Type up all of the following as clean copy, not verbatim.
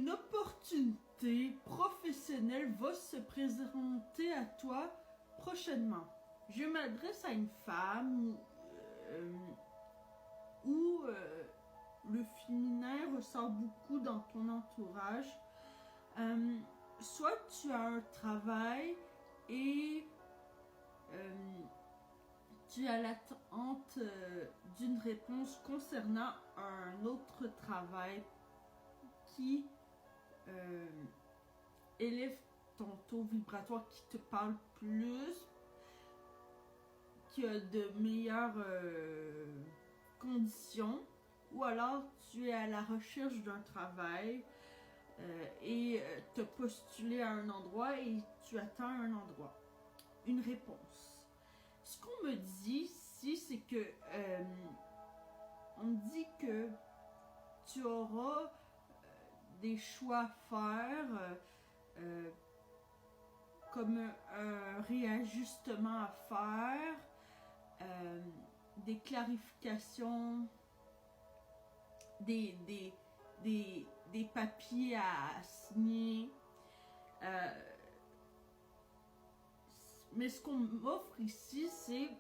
une opportunité professionnelle va se présenter à toi prochainement. Je m'adresse à une femme où le féminin ressort beaucoup dans ton entourage. Soit tu as un travail et tu as l'attente d'une réponse concernant un autre travail qui élève ton taux vibratoire, qui te parle plus, qui a de meilleures conditions, ou alors tu es à la recherche d'un travail et te postulé à un endroit et tu attends un endroit, une réponse. Ce qu'on me dit ici, c'est que on me dit que tu auras des choix à faire, comme un réajustement à faire, des clarifications, des papiers à signer. Mais ce qu'on m'offre ici, c'est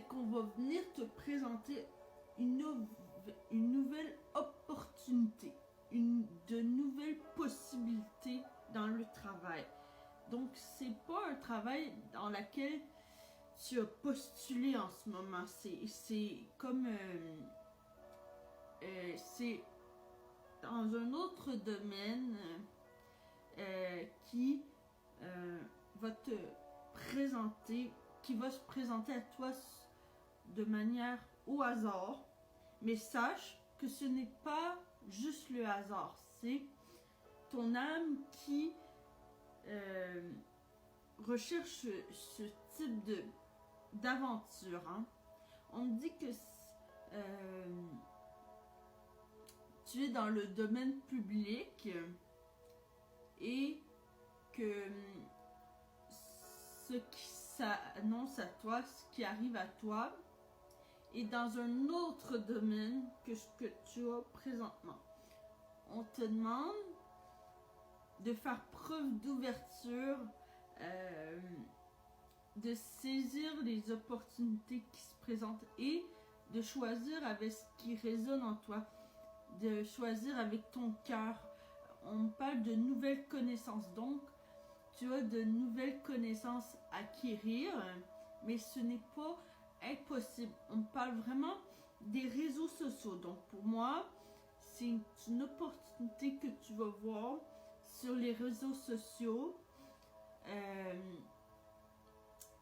qu'on va venir te présenter une nouvelle opportunité, de nouvelles possibilités dans le travail. Donc, c'est pas un travail dans lequel tu as postulé en ce moment. C'est comme c'est dans un autre domaine qui va te présenter, qui va se présenter à toi de manière au hasard. Mais sache que ce n'est pas juste le hasard, c'est ton âme qui recherche ce type d'aventure. Hein. On dit que tu es dans le domaine public et que ce qui s'annonce à toi, ce qui arrive à toi, est dans un autre domaine que ce que tu as présentement. On te demande de faire preuve d'ouverture, de saisir les opportunités qui se présentent et de choisir avec ce qui résonne en toi, de choisir avec ton cœur. On parle de nouvelles connaissances, donc tu as de nouvelles connaissances à acquérir, mais ce n'est pas impossible. On parle vraiment des réseaux sociaux, donc pour moi, c'est une opportunité que tu vas voir sur les réseaux sociaux.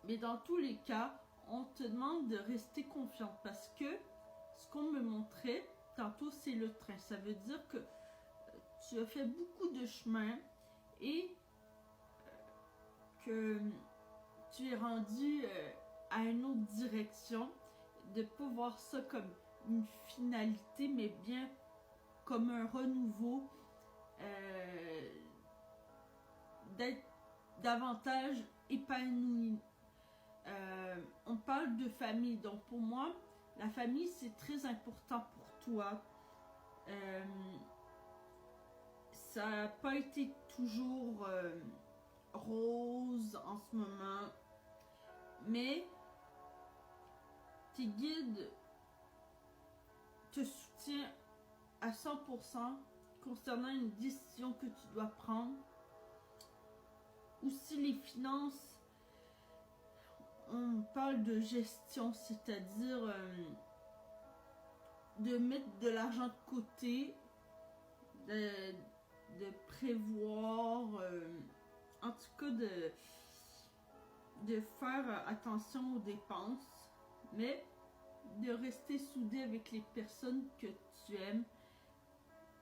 Mais dans tous les cas, on te demande de rester confiante parce que ce qu'on me montrait tantôt, c'est le train. Ça veut dire que tu as fait beaucoup de chemin et que tu es rendu à une autre direction, de ne pas voir ça comme une finalité, mais bien comme un renouveau, d'être davantage épanoui. On parle de famille, donc pour moi, la famille c'est très important pour toi. Ça n'a pas été toujours rose en ce moment, mais tes guides te soutiennent à 100% concernant une décision que tu dois prendre. Aussi les finances, on parle de gestion, c'est-à-dire de mettre de l'argent de côté, de prévoir, en tout cas de faire attention aux dépenses, mais de rester soudé avec les personnes que tu aimes.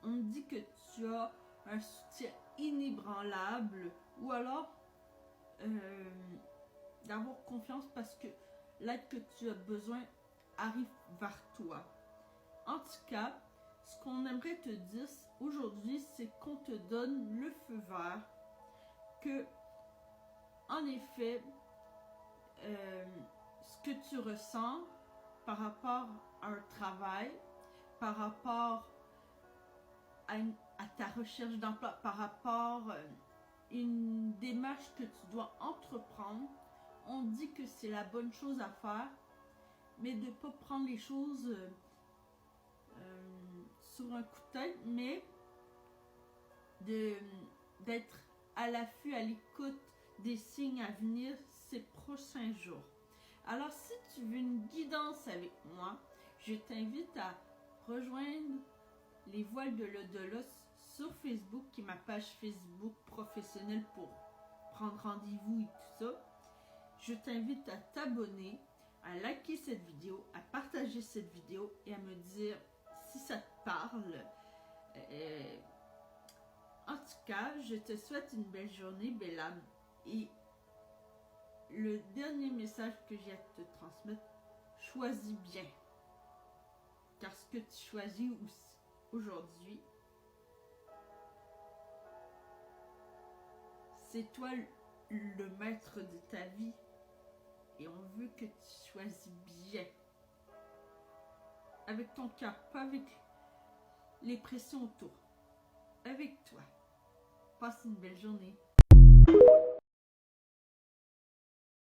On dit que tu as un soutien inébranlable, ou alors d'avoir confiance parce que l'aide que tu as besoin arrive vers toi. En tout cas, ce qu'on aimerait te dire aujourd'hui, c'est qu'on te donne le feu vert, que en effet, ce que tu ressens par rapport à un travail, par rapport à à ta recherche d'emploi, par rapport à une démarche que tu dois entreprendre. On dit que c'est la bonne chose à faire, mais de ne pas prendre les choses sur un coup de tête, mais d'être à l'affût, à l'écoute des signes à venir ces prochains jours. Alors, si tu veux une guidance avec moi, je t'invite à rejoindre les Voiles de l'au-delà sur Facebook, qui est ma page Facebook professionnelle pour prendre rendez-vous et tout ça. Je t'invite à t'abonner, à liker cette vidéo, à partager cette vidéo et à me dire si ça te parle. En tout cas, je te souhaite une belle journée, belle âme. Et le dernier message que j'ai à te transmettre, choisis bien. Car ce que tu choisis aujourd'hui, c'est toi le maître de ta vie. Et on veut que tu choisis bien. Avec ton cœur, pas avec les pressions autour. Avec toi. Passe une belle journée.